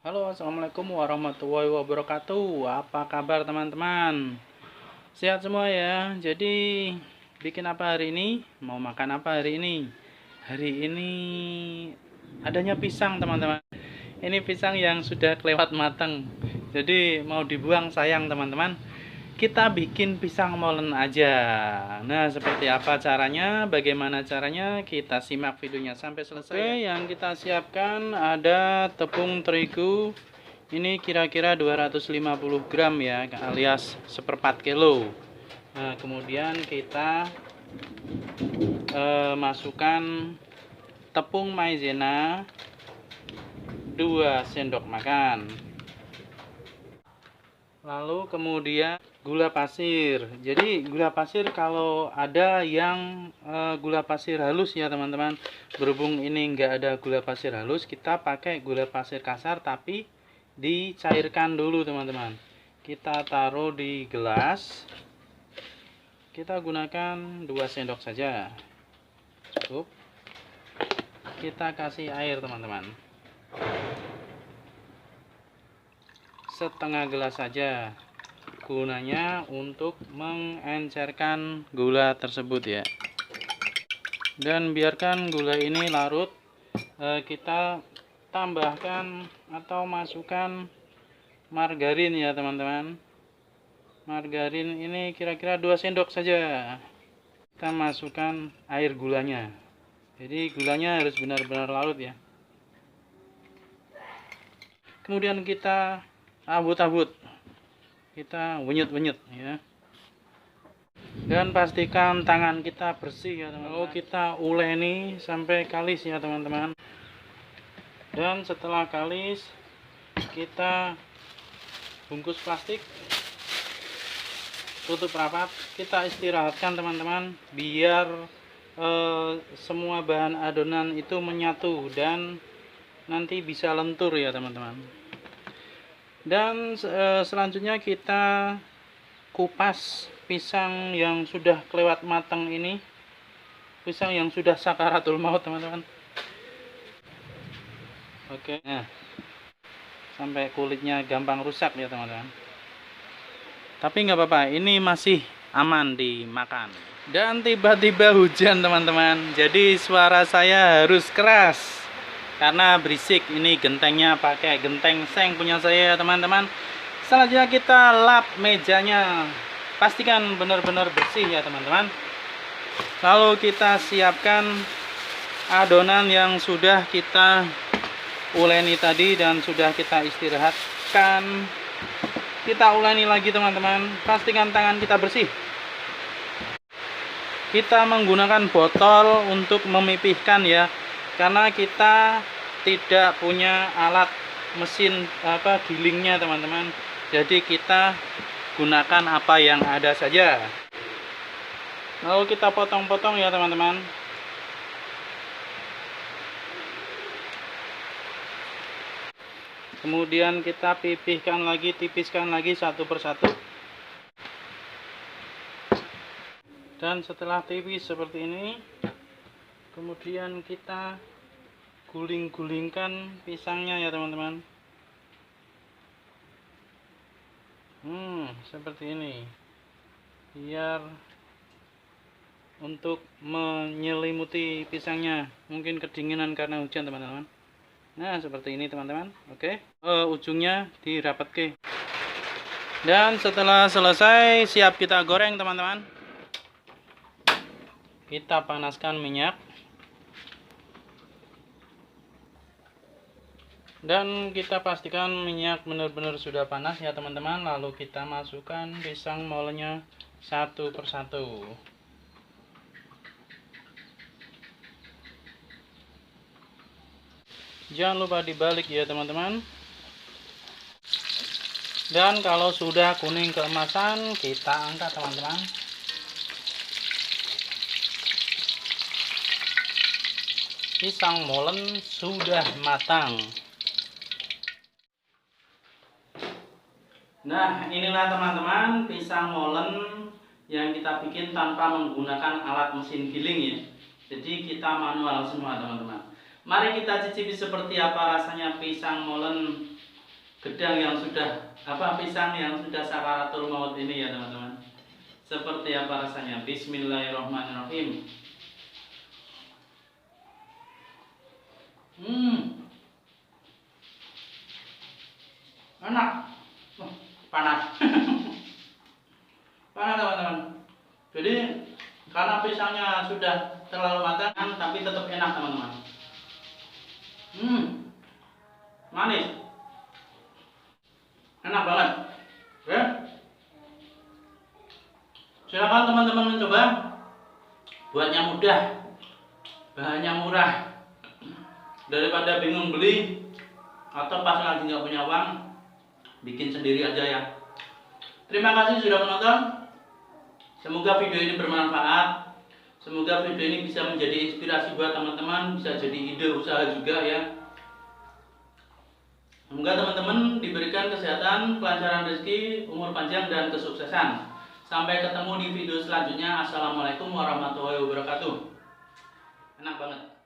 Halo, assalamualaikum warahmatullahi wabarakatuh. Apa kabar teman-teman? Sehat semua ya. Jadi bikin apa hari ini? Mau makan apa hari ini? Hari ini adanya pisang teman-teman. Ini pisang yang sudah kelewat matang. Jadi mau dibuang sayang teman-teman. Kita bikin pisang molen aja. Nah, seperti apa caranya? Bagaimana caranya? Kita simak videonya sampai selesai. Oke, yang kita siapkan ada tepung terigu. Ini kira-kira 250 gram ya, alias seperempat kilo. Nah, kemudian kita masukkan tepung maizena 2 sendok makan. Lalu kemudian gula pasir. Jadi gula pasir kalau ada yang gula pasir halus ya teman-teman. Berhubung ini enggak ada gula pasir halus, kita pakai gula pasir kasar tapi dicairkan dulu teman-teman. Kita taruh di gelas. Kita gunakan 2 sendok saja. Cukup. Kita kasih air teman-teman. Setengah gelas saja, gunanya untuk mengencerkan gula tersebut ya. Dan biarkan gula ini larut. Kita tambahkan atau masukkan margarin ya teman-teman. Margarin ini kira-kira 2 sendok saja. Kita masukkan air gulanya. Jadi gulanya harus benar-benar larut ya. Kemudian kita abut-abut, kita wenyut-wenyut ya, dan pastikan tangan kita bersih ya teman-teman. Lalu kita uleni sampai kalis ya teman-teman. Dan setelah kalis kita bungkus plastik, tutup rapat, kita istirahatkan teman-teman, biar semua bahan adonan itu menyatu dan nanti bisa lentur ya teman-teman. Dan selanjutnya kita kupas pisang yang sudah kelewat matang ini, pisang yang sudah sakaratul maut teman-teman. Oke, nah sampai kulitnya gampang rusak ya teman-teman. Tapi nggak apa-apa, ini masih aman dimakan. Dan tiba-tiba hujan teman-teman, jadi suara saya harus keras karena berisik. Ini gentengnya pakai genteng seng punya saya teman-teman. Selanjutnya kita lap mejanya, pastikan benar-benar bersih ya teman-teman. Lalu kita siapkan adonan yang sudah kita uleni tadi dan sudah kita istirahatkan. Kita uleni lagi teman-teman, pastikan tangan kita bersih. Kita menggunakan botol untuk memipihkan ya, karena kita tidak punya alat mesin gilingnya teman-teman. Jadi kita gunakan apa yang ada saja. Lalu kita potong-potong ya teman-teman. Kemudian kita pipihkan lagi, tipiskan lagi satu persatu. Dan setelah tipis seperti ini, kemudian kita guling-gulingkan pisangnya ya teman-teman. Seperti ini, biar untuk menyelimuti pisangnya. Mungkin kedinginan karena hujan teman-teman. Nah seperti ini teman-teman. Oke, ujungnya dirapatke. Dan setelah selesai, siap kita goreng teman-teman. Kita panaskan minyak. Dan kita pastikan minyak benar-benar sudah panas ya teman-teman. Lalu kita masukkan pisang molennya satu persatu. Jangan lupa dibalik ya teman-teman. Dan kalau sudah kuning keemasan, kita angkat teman-teman. Pisang molen sudah matang. Nah, inilah teman-teman pisang molen yang kita bikin tanpa menggunakan alat mesin giling ya. Jadi kita manual semua teman-teman. Mari kita cicipi seperti apa rasanya pisang molen gedang yang sudah pisang yang sudah sakaratul maut ini ya teman-teman. Seperti apa rasanya? Bismillahirrahmanirrahim. Enak. Panas. Panas teman-teman. Jadi karena pisangnya sudah terlalu matang tapi tetap enak teman-teman. Manis. Enak banget. Oke. Silakan teman-teman mencoba. Buatnya mudah, bahannya murah. Daripada bingung beli atau pas lagi nggak punya uang, bikin sendiri aja ya. Terima kasih sudah menonton. Semoga video ini bermanfaat. Semoga video ini bisa menjadi inspirasi buat teman-teman, bisa jadi ide usaha juga ya. Semoga teman-teman diberikan kesehatan, kelancaran rezeki, umur panjang dan kesuksesan. Sampai ketemu di video selanjutnya. Assalamualaikum warahmatullahi wabarakatuh. Enak banget.